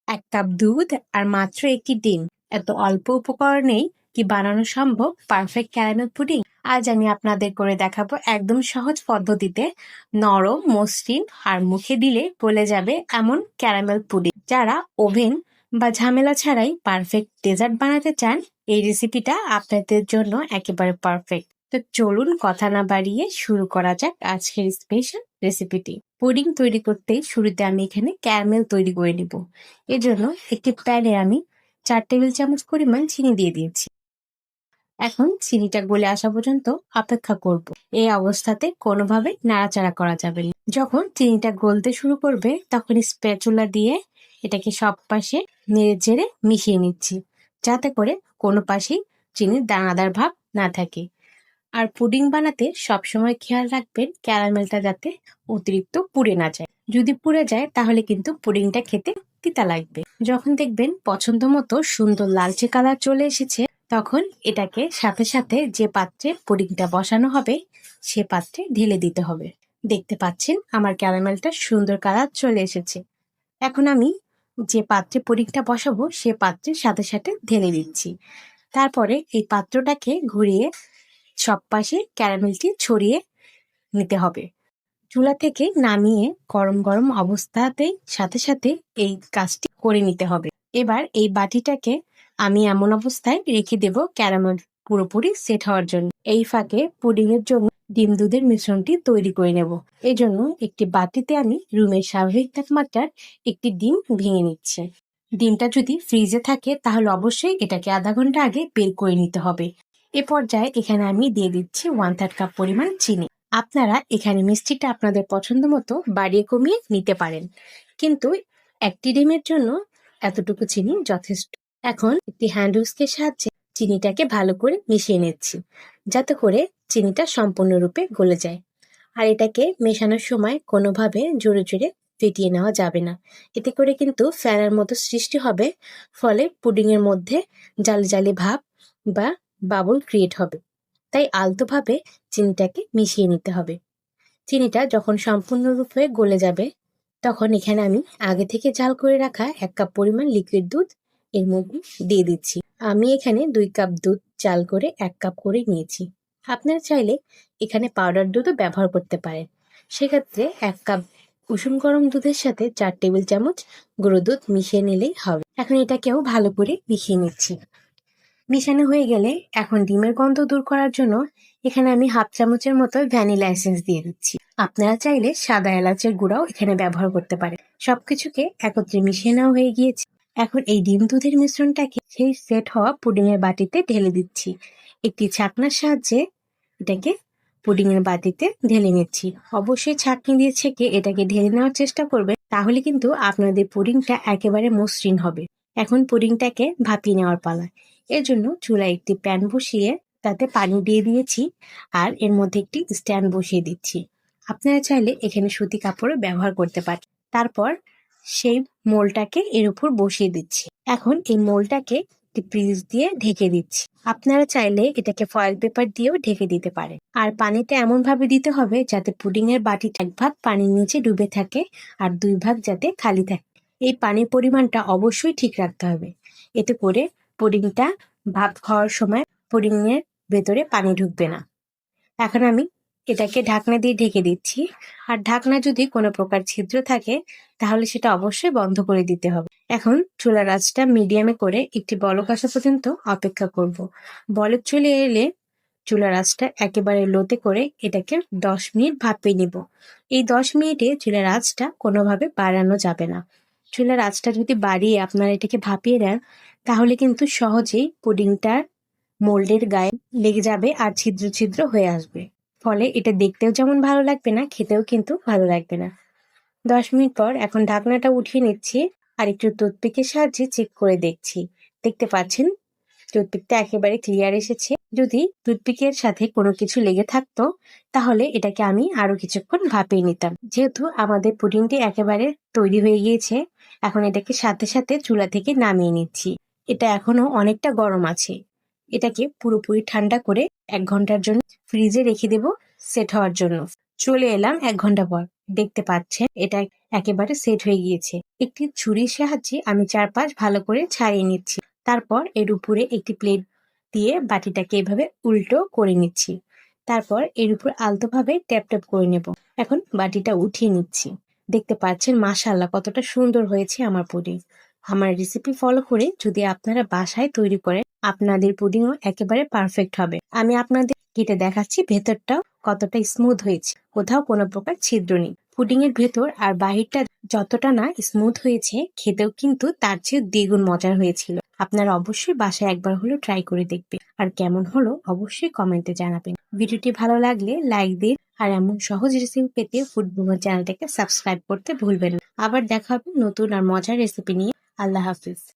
এক কাপ দুধ আর মাত্র একটি ডিম, এত অল্প উপকরণেই কি বানানো সম্ভব পারফেক্ট ক্যারামেল পুডিং? আজ আমি আপনাদের করে দেখাবো একদম সহজ পদ্ধতিতে নরম, মসৃণ আর মুখে দিলে গলে যাবে এমন ক্যারামেল পুডিং। যারা ওভেন বা ঝামেলা ছাড়াই পারফেক্ট ডেজার্ট বানাতে চান, এই রেসিপিটা আপনাদের জন্য একেবারে পারফেক্ট। তো চলুন কথা না বাড়িয়ে শুরু করা যাক আজকের স্পেশাল রেসিপিটি। পুডিং তৈরি করতে শুরুতে আমি এখানে ক্যারামেল তৈরি করে নিব। এজন্য একটি প্যানে আমি 4 টেবিল চামচ পরিমাণ চিনি দিয়ে দিয়েছি। এখন চিনিটা গলে আসা পর্যন্ত অপেক্ষা করব। এই অবস্থাতে কোনোভাবে নাড়াচাড়া করা যাবে না। যখন চিনিটা গলতে শুরু করবে তখন স্প্যাচুলা দিয়ে এটাকে সব পাশে নেড়ে চেড়ে মিশিয়ে নিচ্ছি, যাতে করে কোনো পাশেই চিনির দানাদার ভাব না থাকে। আর পুডিং বানাতে সবসময় খেয়াল রাখবেন ক্যারামেলটা যাতে অতিরিক্ত পুড়ে না যায়। যদি পুড়ে যায় তাহলে কিন্তু পুডিংটা খেতে তিতা লাগবে। যখন দেখবেন পছন্দ মতো সুন্দর লালচে কালার চলে এসেছে, তখন এটাকে সাথে সাথে যে পাত্রে পুডিংটা বসানো হবে সে পাত্রে ঢেলে দিতে হবে। দেখতে পাচ্ছেন আমার ক্যারামেলটা সুন্দর কালার চলে এসেছে। এখন আমি যে পাত্রে পুডিংটা বসাবো সে পাত্রের সাথে সাথে ঢেলে দিচ্ছি। তারপরে এই পাত্রটাকে ঘুরিয়ে সব পাশে ক্যারামেলটি ছড়িয়ে নিতে হবে। চুলা থেকে নামিয়ে গরম গরম অবস্থাতেই সাথে সাথে এই কাজটি করে নিতে হবে। এবার এই বাটিটাকে আমি এমন অবস্থায় রেখে দেব ক্যারামেল পুরোপুরি সেট হওয়ার জন্য। এই ফাঁকে পুডিং এর জন্য ডিম দুধের মিশ্রণটি তৈরি করে নেব। এই জন্য একটি বাটিতে আমি রুমের স্বাভাবিক তাপমাত্রার একটি ডিম ভেঙে নিচ্ছি। ডিমটা যদি ফ্রিজে থাকে তাহলে অবশ্যই এটাকে আধা ঘন্টা আগে বের করে নিতে হবে। এ পর্যায়ে এখানে আমি দিয়ে দিচ্ছি 1/3 কাপ পরিমাণ চিনি। আপনারা এখানে মিষ্টিটা আপনাদের পছন্দ মতো বাড়িয়ে কমিয়ে নিতে পারেন, কিন্তু একটি ডিমের জন্য এতটুকু চিনি যথেষ্ট। এখন একটি হ্যান্ড হুইস্কের সাহায্যে চিনিটাকে ভালো করে মিশিয়ে নিচ্ছি, যাতে করে চিনিটা সম্পূর্ণরূপে গলে যায়। আর এটাকে মেশানোর সময় কোনোভাবে জোরে জোরে ফেটিয়ে নেওয়া যাবে না, এতে করে কিন্তু ফেনার মতো সৃষ্টি হবে, ফলে পুডিং এর মধ্যে জালি জালি ভাব বা বাবল ক্রিয়েট হবে। তাই আলতোভাবে চিনিটাকে মিশিয়ে নিতে হবে। চিনিটা যখন সম্পূর্ণরূপে গলে যাবে তখন এখানে আমি আগে থেকে জাল করে রাখা 1 কাপ পরিমাণ লিকুইড দুধ এর মধ্যে দিয়ে দিচ্ছি। আমি এখানে 2 কাপ দুধ জাল করে 1 কাপ করে নিয়েছি। আপনারা চাইলে এখানে পাউডার দুধও ব্যবহার করতে পারেন। সেক্ষেত্রে 1 কাপ কুসুম গরম দুধের সাথে 4 টেবিল চামচ গুঁড়ো দুধ মিশিয়ে নিলেই হবে। এখন এটাকেও ভালো করে মিশিয়ে নিচ্ছি। মিশানো হয়ে গেলে এখন ডিমের গন্ধ দূর করার জন্য এখানে আমি 1/2 চামচের মতো ভ্যানিলা এসেন্স দিয়ে দিচ্ছি। আপনারা চাইলে সাদা এলাচের গুঁড়াও এখানে ব্যবহার করতে পারেন। সবকিছুকে একত্রে মিশিয়ে নেওয়া হয়ে গিয়েছে। এখন এই ডিম দুধের মিশ্রণটাকে সেই সেট হওয়া পুডিং এর বাটিতে ঢেলে দিচ্ছি। একটি ছাঁকনার সাহায্যে এটাকে পুডিং এর বাটিতে ঢেলে নিচ্ছি। অবশ্যই ছাঁকনি দিয়ে ছেঁকে এটাকে ঢেলে নেওয়ার চেষ্টা করবেন, তাহলে কিন্তু আপনাদের পুডিংটা একেবারে মসৃণ হবে। এখন পুডিংটাকে ভাপিয়ে নেওয়ার পালা। এর জন্য চুলায় একটি প্যান বসিয়ে তাতে পানি দিয়ে দিয়েছি আর এর মধ্যে একটি স্ট্যান্ড বসিয়ে দিচ্ছি। আপনারা চাইলে এখানে সুতি কাপড়ও ব্যবহার করতে পারেন। তারপর সেই মোলটাকে এর উপর বসিয়ে দিচ্ছি। এখন এই মোলটাকে একটি প্রিজ দিয়ে ঢেকে দিচ্ছি। আপনারা চাইলে এটাকে ফয়েল পেপার দিয়েও ঢেকে দিতে পারেন। আর পানিটা এমন ভাবে দিতে হবে যাতে পুডিং এর বাটি 1 ভাগ পানির নিচে ডুবে থাকে আর 2 ভাগ যাতে খালি থাকে। এই পানির পরিমাণটা অবশ্যই ঠিক রাখতে হবে, এতে করে পুডিংটা ভাপ খাওয়ার সময় পুডিং এর ভেতরে পানি ঢুকবে না। এখন আমি এটাকে ঢাকনা দিয়ে ঢেকে দিচ্ছি। আর ঢাকনা যদি কোনো প্রকার ছিদ্র থাকে তাহলে সেটা অবশ্যই বন্ধ করে দিতে হবে। এখন চুলার আঁচটা মিডিয়ামে করে একটি বলক আসা পর্যন্ত অপেক্ষা করব। বলক চলে এলে চুলার আঁচটা একেবারে লোতে করে এটাকে 10 মিনিট ভাপিয়ে নিব। এই 10 মিনিটে চুলার আঁচটা কোনোভাবে বাড়ানো যাবে না। চুলার আঁচটা যদি বাড়িয়ে আপনারা এটাকে ভাপিয়ে নেন তাহলে কিন্তু সহজেই পুডিংটার মোল্ডের গায়ে লেগে যাবে আর ছিদ্র ছিদ্র হয়ে আসবে। ফলে এটা দেখতেও যেমন ভালো লাগবে না, খেতেও কিন্তু ভালো লাগবে না। 10 মিনিট পর এখন ঢাকনাটা উঠিয়ে নিচ্ছি আর একটু টুথপিকের সাহায্যে চেক করে দেখছি। দেখতে পাচ্ছেন টুথপিকটা একেবারে ক্লিয়ার এসেছে। যদি টুথপিকের সাথে কোনো কিছু লেগে থাকতো তাহলে এটাকে আমি আরো কিছুক্ষণ ভাপিয়ে নিতাম। যেহেতু আমাদের পুডিংটি একেবারে তৈরি হয়ে গিয়েছে, এখন এটাকে সাথে সাথে চুলা থেকে নামিয়ে নিচ্ছি। এটা এখনো অনেকটা গরম আছে। এটাকে পুরোপুরি ঠান্ডা করে 1 ঘন্টার জন্য ফ্রিজে রেখে দেব সেট হওয়ার জন্য। চলে এলাম 1 ঘন্টা পর। দেখতে পাচ্ছেন এটা একেবারে সেট হয়ে গিয়েছে। একটি ছুরির সাহায্যে আমি চারপাশ ভালো করে ছাড়িয়ে নিচ্ছি। তারপর এর উপরে একটি প্লেট দিয়ে বাটিটাকে এভাবে উল্টো করে নিচ্ছি। তারপর এর উপর আলতোভাবে ট্যাপ ট্যাপ করে নেব। এখন বাটিটা উঠিয়ে নিচ্ছি। দেখতে পাচ্ছেন মাশাআল্লাহ কতটা সুন্দর হয়েছে আমার পুডিং। আমার রেসিপি ফলো করে যদি আপনারা বাসায় তৈরি করেন, আপনাদের পুডিংও একেবারে পারফেক্ট হবে। আমি আপনাদের কেটে দেখাচ্ছি ভেতরটাও কতটা স্মুথ হয়েছে, কোথাও কোনো প্রকার ছিদ্র নেই। পুডিং এর ভেতর আর বাহিরটা যতটা না স্মুথ হয়েছে, খেতেও কিন্তু তার চেয়ে দ্বিগুণ মজার হয়েছিল। আপনারা অবশ্যই বাসায় একবার হলেও ট্রাই করে দেখবেন, আর কেমন হলো অবশ্যই কমেন্টে জানাবেন। ভিডিওটি ভালো লাগলে লাইক দিন, আর এমন সহজ রেসিপি পেতে ফুড বুমার চ্যানেলটাকে সাবস্ক্রাইব করতে ভুলবেন না। আবার দেখা হবে নতুন আর মজার রেসিপি নিয়ে। আল্লাহ হাফিজ।